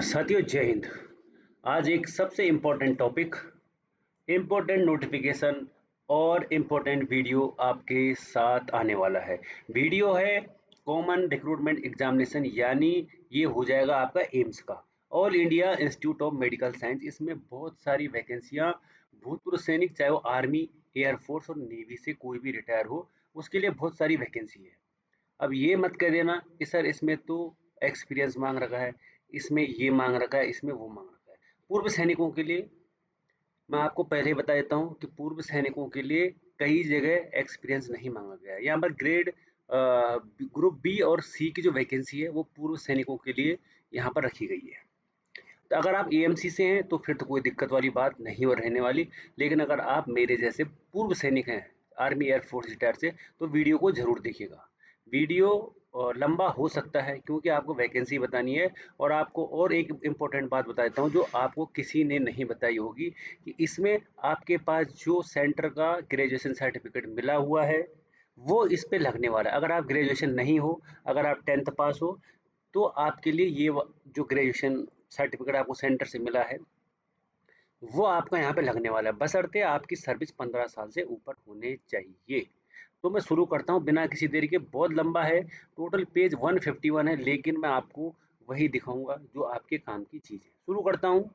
साथियों जय हिंद। आज एक सबसे इम्पोर्टेंट टॉपिक, इम्पोर्टेंट नोटिफिकेशन और इम्पोर्टेंट वीडियो आपके साथ आने वाला है। वीडियो है कॉमन रिक्रूटमेंट एग्जामिनेशन, यानी ये हो जाएगा आपका एम्स का, all India institute of medical science. इसमें बहुत सारी वैकेंसियाँ, भूतपूर्व सैनिक चाहे वो आर्मी, एयरफोर्स और नेवी से कोई भी रिटायर हो, उसके लिए बहुत सारी वैकेंसी है। अब ये मत कह देना कि सर इसमें तो एक्सपीरियंस मांग रखा है, इसमें ये मांग रखा है, इसमें वो मांग रखा है। पूर्व सैनिकों के लिए मैं आपको पहले ही बता देता हूँ कि पूर्व सैनिकों के लिए कई जगह एक्सपीरियंस नहीं मांगा गया है। यहाँ पर ग्रुप बी और सी की जो वैकेंसी है वो पूर्व सैनिकों के लिए यहाँ पर रखी गई है। तो अगर आप एएमसी से हैं तो फिर तो कोई दिक्कत वाली बात नहीं हो रहने वाली। लेकिन अगर आप मेरे जैसे पूर्व सैनिक हैं, आर्मी एयरफोर्स रिटायर से, तो वीडियो को ज़रूर देखिएगा। वीडियो लंबा हो सकता है क्योंकि आपको वैकेंसी बतानी है। और आपको और एक इम्पोर्टेंट बात बता देता हूँ जो आपको किसी ने नहीं बताई होगी, कि इसमें आपके पास जो सेंटर का ग्रेजुएशन सर्टिफिकेट मिला हुआ है वो इस पे लगने वाला है। अगर आप ग्रेजुएशन नहीं हो, अगर आप 10th पास हो, तो आपके लिए जो ग्रेजुएशन सर्टिफिकेट आपको सेंटर से मिला है वो आपका यहाँ पे लगने वाला है, बशर्ते आपकी सर्विस 15 साल से ऊपर होने चाहिए। तो मैं शुरू करता हूँ बिना किसी देरी के। बहुत लंबा है, टोटल पेज 151 है, लेकिन मैं आपको वही दिखाऊंगा जो आपके काम की चीज़ है। शुरू करता हूँ।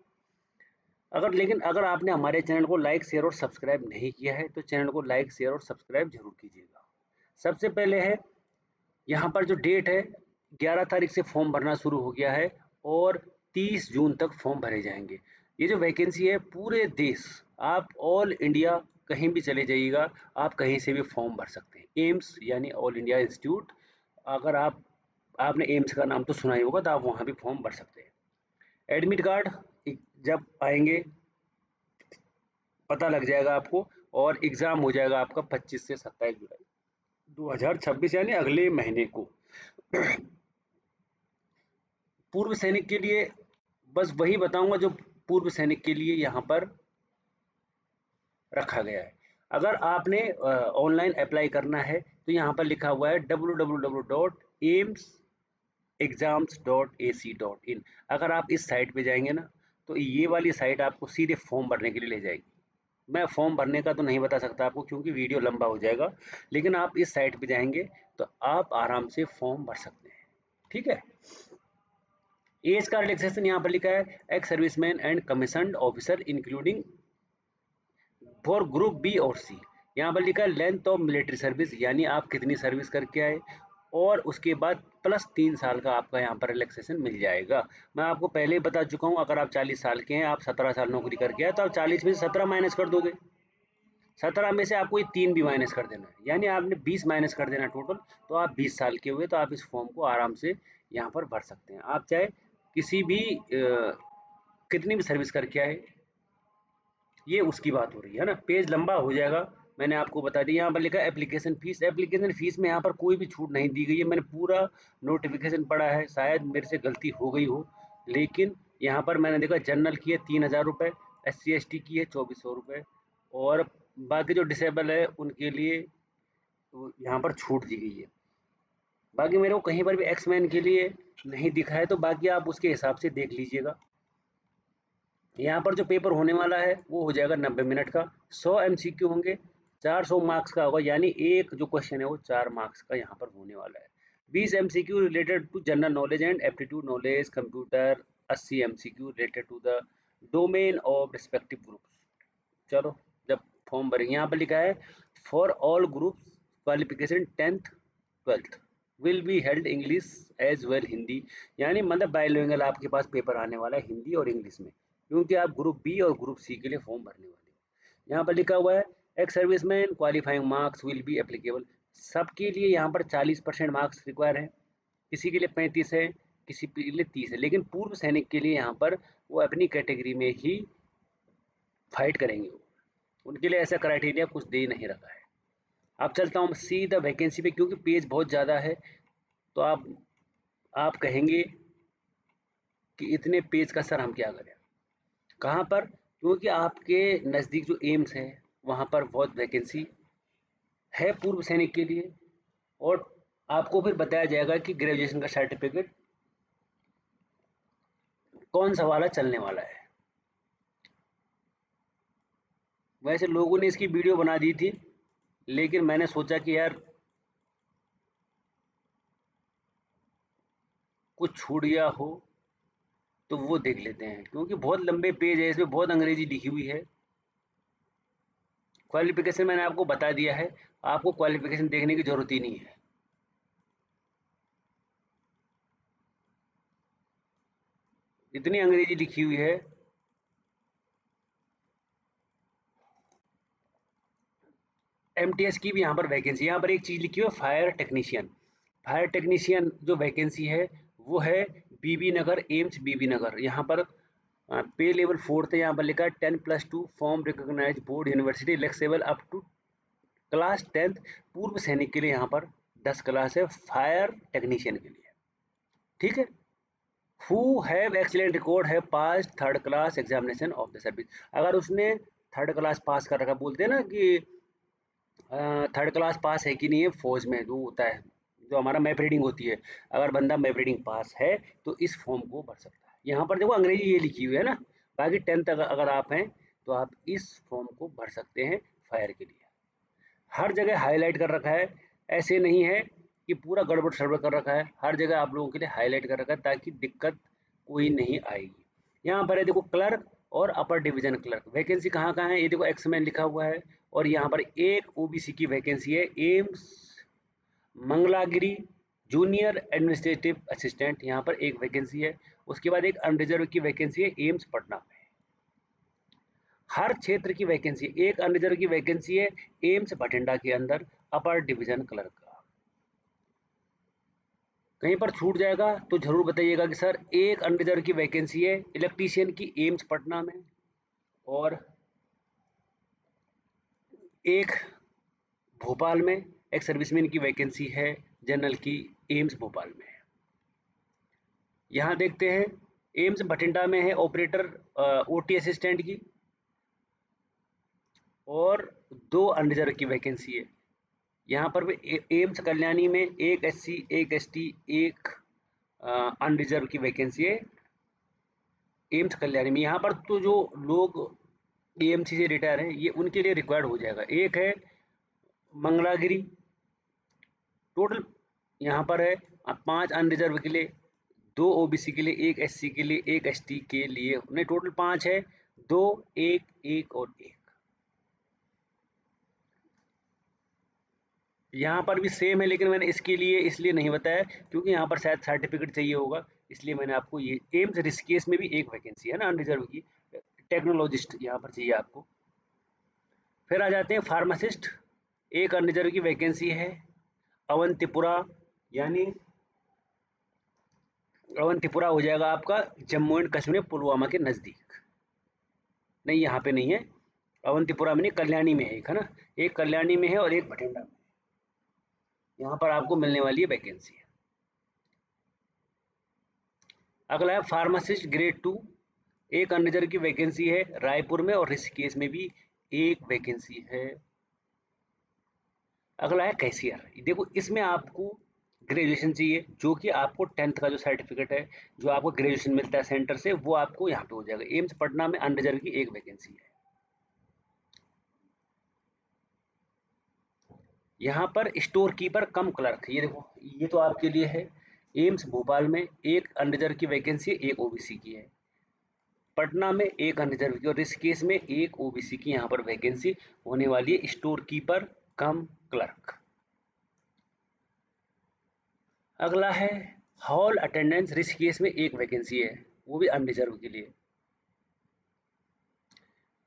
अगर आपने हमारे चैनल को लाइक शेयर और सब्सक्राइब नहीं किया है तो चैनल को लाइक शेयर और सब्सक्राइब जरूर कीजिएगा। सबसे पहले है यहाँ पर जो डेट है, 11 तारीख से फॉर्म भरना शुरू हो गया है और 30 जून तक फॉर्म भरे जाएंगे। ये जो वैकेंसी है पूरे देश, आप ऑल इंडिया कहीं भी चले जाइएगा, आप कहीं से भी फॉर्म भर सकते हैं। एम्स यानी ऑल इंडिया इंस्टीट्यूट, अगर आपने एम्स का नाम तो सुना ही होगा, तो आप वहाँ भी फॉर्म भर सकते हैं। एडमिट कार्ड जब आएंगे पता लग जाएगा आपको, और एग्ज़ाम हो जाएगा आपका 25 से 27 जुलाई 2026, यानी अगले महीने को। पूर्व सैनिक के लिए बस वही बताऊंगा जो पूर्व सैनिक के लिए यहाँ पर रखा गया है। अगर आपने ऑनलाइन अप्लाई करना है तो यहाँ पर लिखा हुआ है www.aimsexams.ac.in। अगर आप इस साइट पे जाएंगे ना, तो ये वाली साइट आपको सीधे फॉर्म भरने के लिए ले जाएगी। मैं फॉर्म भरने का तो नहीं बता सकता आपको क्योंकि वीडियो लंबा हो जाएगा, लेकिन आप इस साइट पे जाएंगे तो आप आराम से फॉर्म भर सकते हैं। ठीक है। एज का रिलैक्सेशन यहाँ पर लिखा है, ex serviceman and commissioned officer including for group B और सी। यहाँ पर लिखा है लेंथ ऑफ मिलिट्री सर्विस, यानी आप कितनी सर्विस करके आए, और उसके बाद प्लस 3 साल का आपका यहाँ पर रिलैक्सेशन मिल जाएगा। मैं आपको पहले ही बता चुका हूँ, अगर आप 40 साल के हैं, आप 17 साल नौकरी करके आए, तो आप 40 में से 17 माइनस कर दोगे। 17 में से आपको ये 3 भी माइनस कर देना है, यानी आपने 20 माइनस कर देना टोटल। तो आप 20 साल के हुए, तो आप इस फॉर्म को आराम से यहाँ पर भर सकते हैं। आप चाहे किसी भी कितनी भी सर्विस करके आए, ये उसकी बात हो रही है ना। पेज लंबा हो जाएगा, मैंने आपको बता दिया। यहाँ पर लिखा है एप्लीकेशन फीस। एप्लीकेशन फीस में यहाँ पर कोई भी छूट नहीं दी गई है। मैंने पूरा नोटिफिकेशन पढ़ा है, शायद मेरे से गलती हो गई हो, लेकिन यहाँ पर मैंने देखा जनरल की है 3000 रुपये, SC ST की है 2400 रुपये, और बाकी जो डिसेबल है उनके लिए तो यहाँ पर छूट दी गई है। बाकी मेरे को कहीं पर भी एक्स मैन के लिए नहीं दिखा है, तो बाकी आप उसके हिसाब से देख लीजिएगा। यहाँ पर जो पेपर होने वाला है वो हो जाएगा 90 मिनट का। 100 MCQ होंगे, 400 मार्क्स का होगा, यानी एक जो क्वेश्चन है वो 4 मार्क्स का यहाँ पर होने वाला है। 20 MCQ related to general knowledge and aptitude knowledge computer, 80 MCQ related to the domain of respective groups. चलो, जब फॉर्म भरेंगे, यहाँ पर लिखा है for all groups qualification 10th 12th will be held English as well Hindi, यानी मतलब बाइलिंगुअल आपके पास पेपर आने वाला है हिंदी और इंग्लिश में, क्योंकि आप ग्रुप बी और ग्रुप सी के लिए फॉर्म भरने वाले हो। यहाँ पर लिखा हुआ है ex serviceman qualifying marks will be applicable. सबके लिए यहाँ पर 40% मार्क्स रिक्वायर है, किसी के लिए 35 है, किसी के लिए 30 है, लेकिन पूर्व सैनिक के लिए यहाँ पर वो अपनी कैटेगरी में ही फाइट करेंगे। उनके लिए ऐसा क्राइटेरिया कुछ दे नहीं रखा है। अब चलता हूँ सीधा वैकेंसी पे, क्योंकि पेज बहुत ज़्यादा है, तो आप कहेंगे कि इतने पेज का सर हम क्या करें। कहाँ पर? क्योंकि आपके नज़दीक जो एम्स है वहाँ पर बहुत वैकेंसी है पूर्व सैनिक के लिए, और आपको फिर बताया जाएगा कि ग्रेजुएशन का सर्टिफिकेट कौन सा वाला चलने वाला है। वैसे लोगों ने इसकी वीडियो बना दी थी, लेकिन मैंने सोचा कि यार कुछ छूट गया हो तो वो देख लेते हैं, क्योंकि बहुत लंबे पेज है, इसमें बहुत अंग्रेजी लिखी हुई है। क्वालिफिकेशन मैंने आपको बता दिया है, आपको क्वालिफिकेशन देखने की जरूरत ही नहीं है। इतनी अंग्रेजी लिखी हुई है। एमटीएस की भी यहाँ पर वैकेंसी, यहाँ पर एक चीज़ लिखी हुई है, फायर टेक्नीशियन। फायर टेक्नीशियन जो वैकेंसी है वो है बीबी नगर, एम्स बीबी नगर। यहाँ पर पे लेवल 4th है, यहाँ पर लिखा है 10+2 form recognise board university flexible up to class 10th। पूर्व सैनिक के लिए यहाँ पर 10 क्लास है फायर टेक्नीशियन के लिए, ठीक है। हु हैव एक्सीलेंट रिकॉर्ड है पास 3rd class examination of the service. अगर उसने 3rd क्लास पास कर रखा, बोलते हैं ना कि 3rd क्लास पास है कि नहीं है, फौज में जो होता है, जो हमारा मैप रीडिंग होती है, अगर बंदा मैप रीडिंग पास है तो इस फॉर्म को भर सकता है। यहाँ पर देखो अंग्रेजी ये लिखी हुई है ना, बाकी 10th अगर आप हैं तो आप इस फॉर्म को भर सकते हैं फायर के लिए। हर जगह हाईलाइट कर रखा है, ऐसे नहीं है कि पूरा गड़बड़ सड़बड़ कर रखा है, हर जगह आप लोगों के लिए हाईलाइट कर रखा है ताकि दिक्कत कोई नहीं आएगी। यहाँ पर है देखो क्लर्क और अपर डिवीजन क्लर्क, वैकेंसी कहाँ कहाँ है, ये देखो एक्समैन लिखा हुआ है। और यहाँ पर एक ओबीसी की वैकेंसी है, AIIMS Mangalagiri junior administrative assistant, यहाँ पर एक वैकेंसी है। उसके बाद एक अनरिजर्व की वैकेंसी है एम्स पटना में। हर क्षेत्र की वैकेंसी, एक अनरिजर्व की वैकेंसी है एम्स बठिंडा के अंदर अपर डिवीजन क्लर्क का। कहीं पर छूट जाएगा तो जरूर बताइएगा कि सर एक अनरिजर्व की वैकेंसी है इलेक्ट्रीशियन की एम्स पटना में, और एक भोपाल में एक सर्विसमैन की वैकेंसी है जनरल की एम्स भोपाल में। यहाँ देखते हैं एम्स बठिंडा में है ऑपरेटर ओटी असिस्टेंट की, और 2 अनरिजर्व की वैकेंसी है। यहाँ पर भी एम्स कल्याणी में एक एससी एक एसटी एक अनरिजर्व की वैकेंसी है एम्स कल्याणी में। यहाँ पर तो जो लोग एएमसी से रिटायर हैं ये उनके लिए रिक्वायर्ड हो जाएगा। एक है मंगलागिरी, टोटल यहाँ पर है 5 अनरिजर्व के लिए, 2 ओबीसी के लिए, 1 एससी के लिए, 1 एसटी के लिए, नहीं टोटल 5 है, 2 1 1 और 1। यहाँ पर भी सेम है, लेकिन मैंने इसके लिए इसलिए नहीं बताया क्योंकि यहाँ पर शायद सर्टिफिकेट चाहिए होगा, इसलिए मैंने आपको ये एम्स ऋषिकेश में भी एक वैकेंसी है ना अनरिजर्व की, टेक्नोलॉजिस्ट यहाँ पर चाहिए आपको। फिर आ जाते हैं फार्मासिस्ट, एक अनरिजर्व की वैकेंसी है अवंतीपुरा, यानी अवंतीपुरा हो जाएगा आपका जम्मू एंड कश्मीर पुलवामा के नज़दीक। नहीं यहाँ पे नहीं है, अवंतीपुरा में नहीं, कल्याणी में है एक, है ना, एक कल्याणी में है और एक बठिंडा में, यहाँ पर आपको मिलने वाली है वैकेंसी। अगला है फार्मासिस्ट ग्रेड 2, एक अनरिजर्व की वैकेंसी है रायपुर में, और ऋषिकेश में भी एक वैकेंसी है। अगला है कैशियर, देखो इसमें आपको ग्रेजुएशन चाहिए, जो कि आपको 10th का जो सर्टिफिकेट है, जो आपको ग्रेजुएशन मिलता है सेंटर से, वो आपको यहाँ पे हो जाएगा। एम्स पटना में अनरिजर्व की एक वैकेंसी है। यहाँ पर स्टोर कीपर कम क्लर्क, ये देखो ये तो आपके लिए है। एम्स भोपाल में एक अनरिजर्व की वैकेंसी, एक ओबीसी की है। पटना में एक अनरिजर्व की, और ऋषिकेश में एक ओबीसी की यहाँ पर वैकेंसी होने वाली है, स्टोर कीपर कम क्लर्क। अगला है हॉल अटेंडेंस, ऋषिकेश में एक वैकेंसी है, वो भी अनरिजर्व के लिए।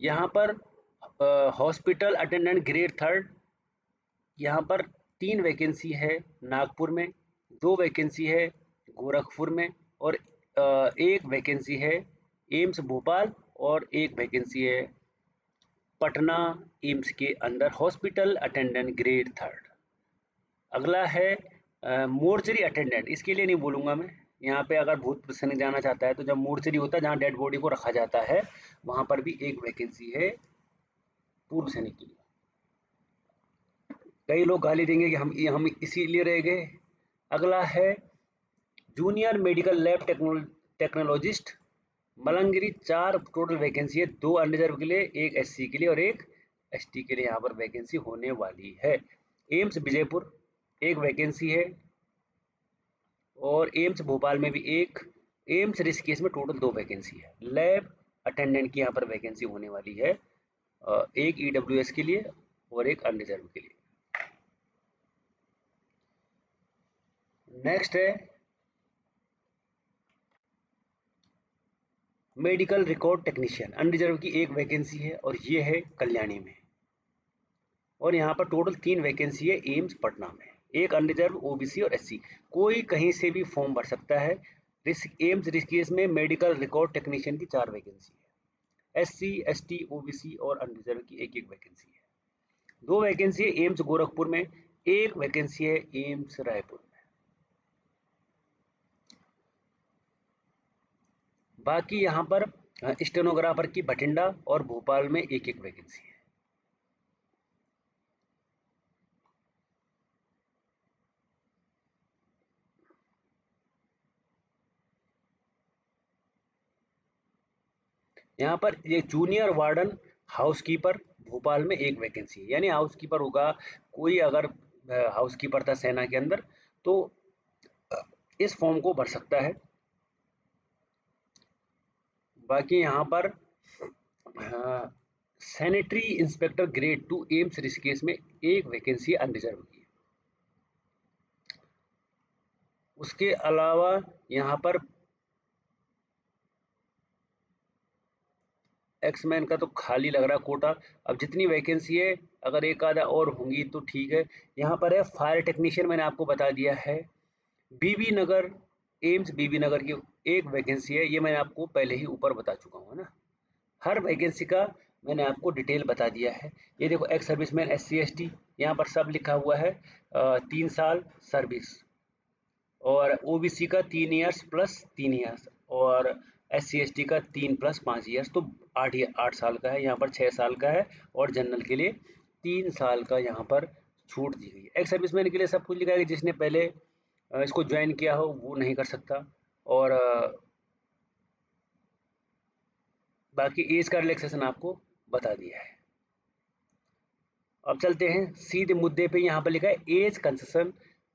यहाँ पर हॉस्पिटल अटेंडेंट ग्रेड 3rd, यहाँ पर 3 वैकेंसी है नागपुर में, 2 वैकेंसी है गोरखपुर में, और एक वैकेंसी है एम्स भोपाल, और एक वैकेंसी है पटना एम्स के अंदर हॉस्पिटल अटेंडेंट ग्रेड 3rd। अगला है मोर्चरी अटेंडेंट, इसके लिए नहीं बोलूँगा मैं, यहाँ पे अगर भूत सैनिक जाना चाहता है तो जब मोर्चरी होता है जहाँ डेड बॉडी को रखा जाता है, वहाँ पर भी एक वैकेंसी है पूर्व सैनिक के लिए। कई लोग गाली देंगे कि हम इसीलिए रह गए। अगला है जूनियर मेडिकल लैब टेक्नोलॉजिस्ट, मलंगिरी 4 टोटल वैकेंसी है, 2 अनरिजर्व के लिए, 1 एससी के लिए और 1 एसटी के लिए यहाँ पर वैकेंसी होने वाली है। एम्स विजयपुर 1 वैकेंसी है और एम्स भोपाल में भी 1, एम्स ऋषिकेश में टोटल 2 वैकेंसी है। लैब अटेंडेंट की यहाँ पर वैकेंसी होने वाली है, 1 ईडब्ल्यूएस के लिए और 1 अनरिजर्व के लिए। नेक्स्ट है मेडिकल रिकॉर्ड टेक्नीशियन, अनरिजर्व की 1 वैकेंसी है और ये है कल्याणी में, और यहाँ पर टोटल 3 वैकेंसी है एम्स पटना में, 1 अनरिजर्व, ओबीसी और एससी। कोई कहीं से भी फॉर्म भर सकता है। एम्स ऋषिकेश में मेडिकल रिकॉर्ड टेक्नीशियन की 4 वैकेंसी है, एससी, एसटी, ओबीसी और अनरिजर्व की 1-1 वैकेंसी है। 2 वैकेंसी है एम्स गोरखपुर में, 1 वैकेंसी है एम्स रायपुर में। बाकी यहाँ पर स्टेनोग्राफर की बठिंडा और भोपाल में 1-1 वैकेंसी है। यहाँ पर ये जूनियर वार्डन हाउसकीपर भोपाल में 1 वैकेंसी है, यानी हाउसकीपर होगा कोई, अगर हाउसकीपर था सेना के अंदर तो इस फॉर्म को भर सकता है। बाकी यहाँ पर sanitary inspector grade 2 AIIMS Rishikesh में 1 वैकेंसी अनरिजर्व की। उसके अलावा यहाँ पर एक्समैन का तो खाली लग रहा कोटा। अब जितनी वैकेंसी है अगर एक आधा और होंगी तो ठीक है। यहाँ पर है फायर टेक्नीशियन, मैंने आपको बता दिया है। बीबी नगर, एम्स बीबी नगर की 1 वैकेंसी है, ये मैंने आपको पहले ही ऊपर बता चुका हूँ ना। हर वैकेंसी का मैंने आपको डिटेल बता दिया है। ये देखो एक्स सर्विसमैन SC ST यहाँ पर सब लिखा हुआ है, 3 साल सर्विस, और ओबीसी का 3 ईयर्स प्लस 3 ईयर्स, और SC ST का 3 प्लस 5 ईयर्स, तो 8 साल का है। यहाँ पर 6 साल का है, और जनरल के लिए 3 साल का यहाँ पर छूट दी गई है। एक्स सर्विसमैन के लिए सब कुछ लिखा है, जिसने पहले इसको ज्वाइन किया हो वो नहीं कर सकता, और बाकी एज का रिलैक्सेशन आपको बता दिया है। अब चलते हैं सीधे मुद्दे पे। यहाँ पर लिखा है age concession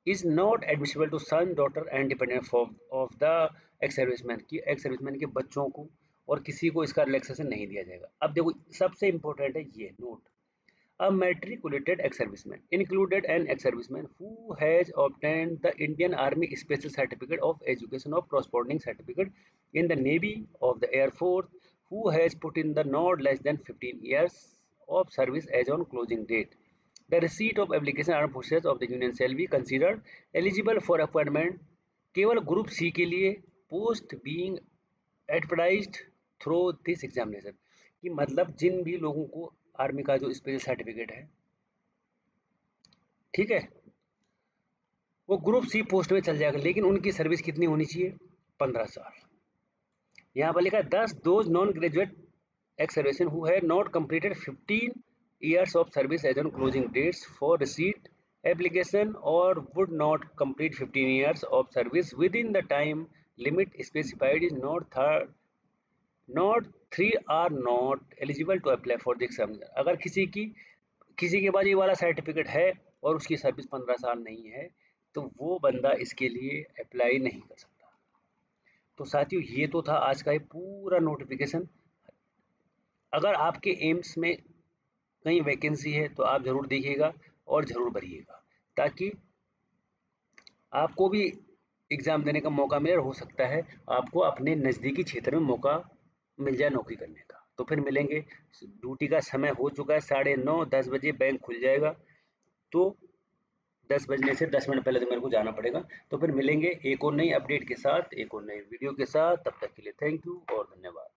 is not admissible to son, daughter and dependent of the ex serviceman, की एक्स सर्विसमैन के बच्चों को और किसी को इसका रिलैक्सेशन नहीं दिया जाएगा। अब देखो सबसे इंपॉर्टेंट है ये note, a matriculated ex-serviceman included an ex-serviceman who has obtained the Indian Army Special Certificate of Education of Corresponding Certificate in the Navy of the Air Force, who has put in the not less than 15 years of service as on closing date. The receipt of application armed forces of the Union shall be considered eligible for appointment केवल group C के लिए post being advertised through this examination, कि मतलब जिन भी लोगों को army का जो स्पेशल सर्टिफिकेट है, ठीक है, वो ग्रुप सी पोस्ट में चल जाएगा, लेकिन उनकी सर्विस कितनी होनी चाहिए? 15 साल। यहाँ पर लिखा है 10 those non graduate ex serviceman who have not completed 15 years of service as on closing dates for receipt application or would not complete 15 years of service within the time limit specified is not 3 are not eligible to apply for the examination। अगर किसी के पास ये वाला certificate है और उसकी service 15 साल नहीं है, तो वो बंदा इसके लिए अप्लाई नहीं कर सकता। तो साथियों ये तो था आज का ये पूरा नोटिफिकेशन। अगर आपके एम्स में कहीं वैकेंसी है तो आप ज़रूर देखिएगा और ज़रूर भरिएगा, ताकि आपको भी एग्ज़ाम देने का मौका मिले, और हो सकता है आपको अपने नज़दीकी क्षेत्र में मौका मिल जाए नौकरी करने का। तो फिर मिलेंगे। ड्यूटी का समय हो चुका है 9:30, 10 बजे बैंक खुल जाएगा, तो 10 बजने से 10 मिनट पहले तो मेरे को जाना पड़ेगा। तो फिर मिलेंगे एक और नई अपडेट के साथ, एक और नई वीडियो के साथ। तब तक के लिए थैंक यू और धन्यवाद।